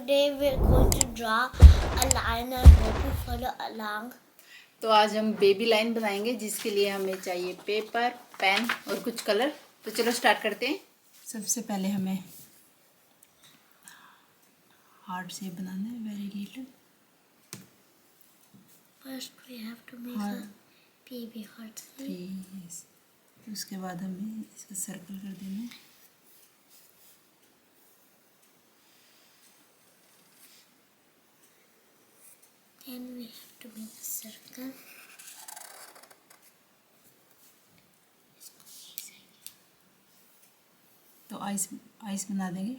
today we're going to draw a line and hope you follow along. तो आज हम baby line बनाएंगे जिसके लिए हमें चाहिए पेपर, पेन और कुछ कलर। तो चलो स्टार्ट करते हैं। सबसे पहले हमें हार्ट शेप बनाना है, very little. First we have to make a baby heart shape. उसके बाद हमें इसका सर्कल कर देना है। Then we have to make a circle. तो आइस बना देंगे।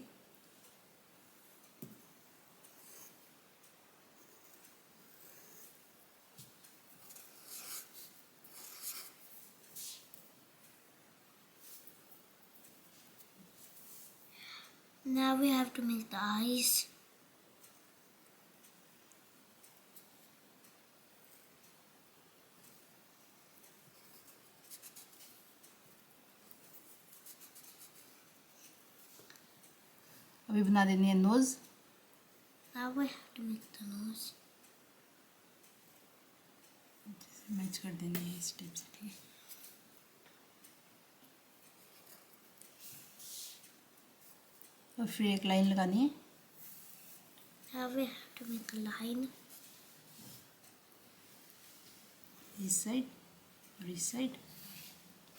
Now we have to make the eyes. अभी बना देनी है nose. Now we have to make the nose. Match कर देनी है इस टिप से, ठीक है। और फिर एक लाइन लगानी है। Now we have to make a line. इस साइड और इस side.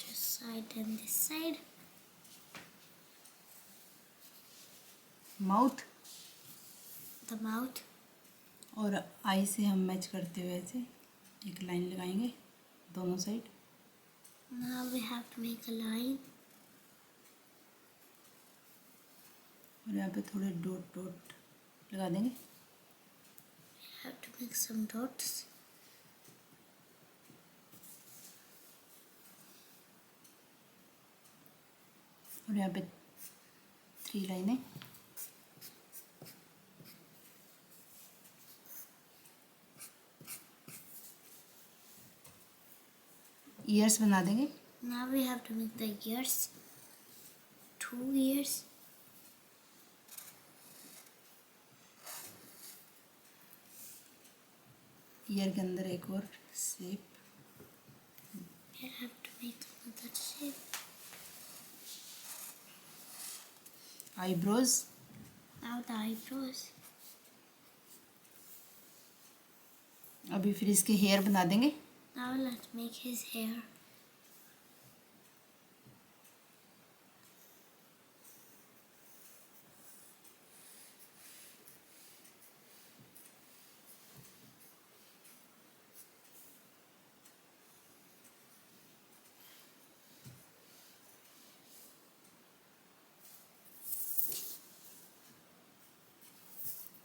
This side and this side. Mouth The mouth. और आई से हम मैच करते हुए ऐसे एक लाइन लगाएंगे दोनों side. Now we have to make a line. और यहाँ पे थोड़े डॉट डॉट लगा देंगे। We have to make some dots. और यहाँ पे 3 लाइनें। ईयर्स बना देंगे। Now we have to make the ears. 2 ears. Year के अंदर एक और shape. We have to make another shape. Eyebrows. Now the eyebrows. अभी फिर इसके हेयर बना देंगे। Now let's make his hair.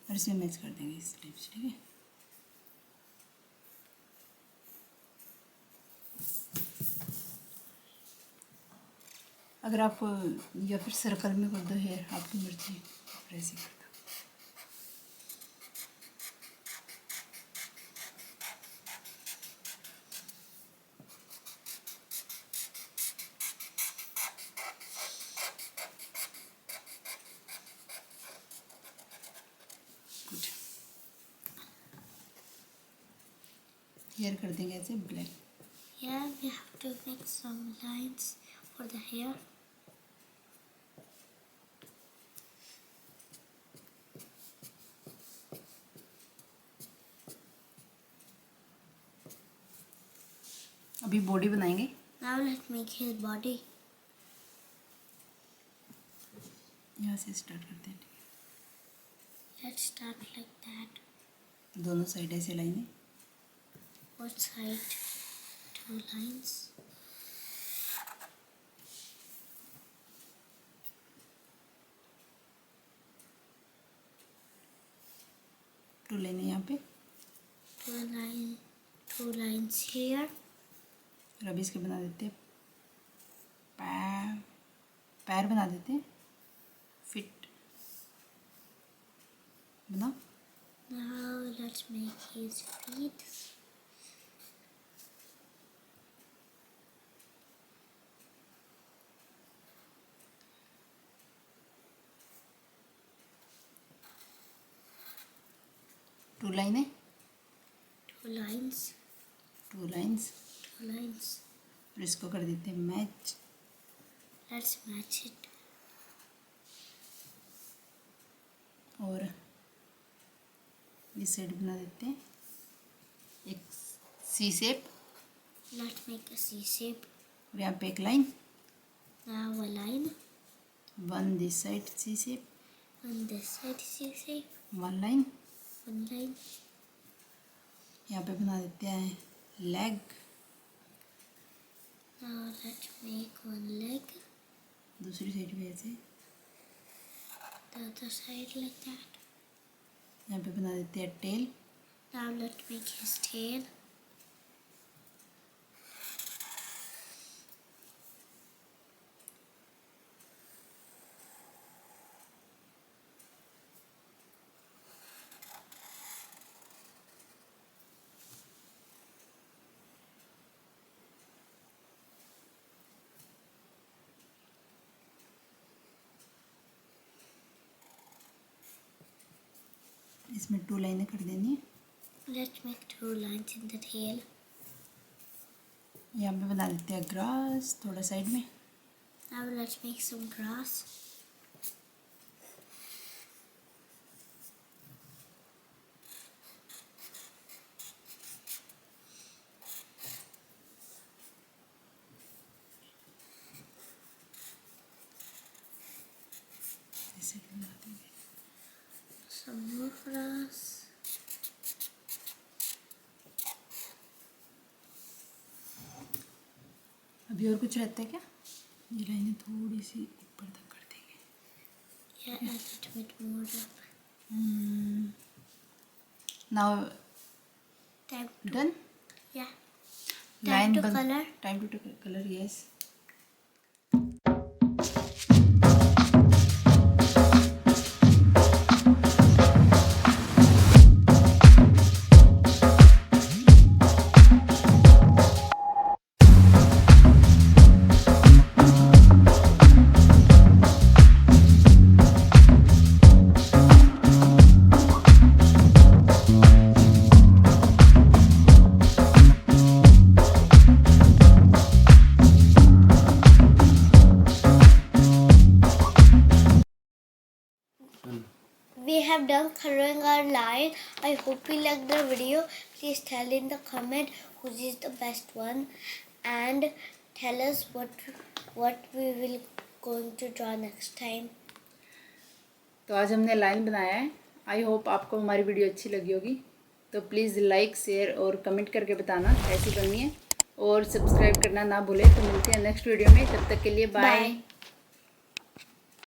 और इसमें मैच कर देंगे इस टिप से, ठीक है। अगर आप या फिर सर्कल में कर दो हेयर, आपकी मर्जी, ऐसे कर दो। गुड। हेयर कर देंगे ऐसे black. Yeah, we have to make some lines for the hair. अभी बॉडी बनाएंगे। Now let's make his body. यहाँ से स्टार्ट करते हैं, ठीक Let's start like that. है। दोनों साइड ऐसे लाइनें। Both side 2 lines. टू लाइनें यहाँ पे। 2 lines here. और अभी इसके बना देते हैं पैर बना देते हैं। फिट बना। Now let's make his feet. 2 लाइनें, 2 lines, 2 लाइन्स, 2 lines. और इसको कर देते हैं मैच। Let's match it. और इस साइड बना देते हैं एक C shape. Let's make a C shape. और यहाँ पे एक line, Now a line. 1 this side C shape, On this side C shape. 1 line. 1 line. यहाँ पे बना देते हैं leg. Now let's make 1 leg. दूसरी साइड भी ऐसे। The other side like that. यहाँ पे बना देते हैं tell. Now let's make his tail. इसमें 2 लाइनें कर देनी है। Let's make 2 lines in the tail. यहाँ पे बना देते हैं ग्रास थोड़ा साइड में। Now let's make some grass. ऐसे बना देंगे। Some more grass. अभी और कुछ रहता है क्या? ये लाइनें थोड़ी सी ऊपर तक कर देंगे। Yeah, a little bit more up. Now Time to, done. yeah. Time to बन- color. Time to colour, yes. We have done coloring our line. I hope you liked the video. Please tell in the comment which is the best one, and tell us what we will going to draw next time. तो आज हमने line बनाया है। I hope आपको हमारी video अच्छी लगी होगी। तो प्लीज़ लाइक, शेयर और कमेंट करके बताना कैसी बनी है, और सब्सक्राइब करना ना भूलें। तो मिलते हैं नेक्स्ट वीडियो में, तब तक के लिए बाय।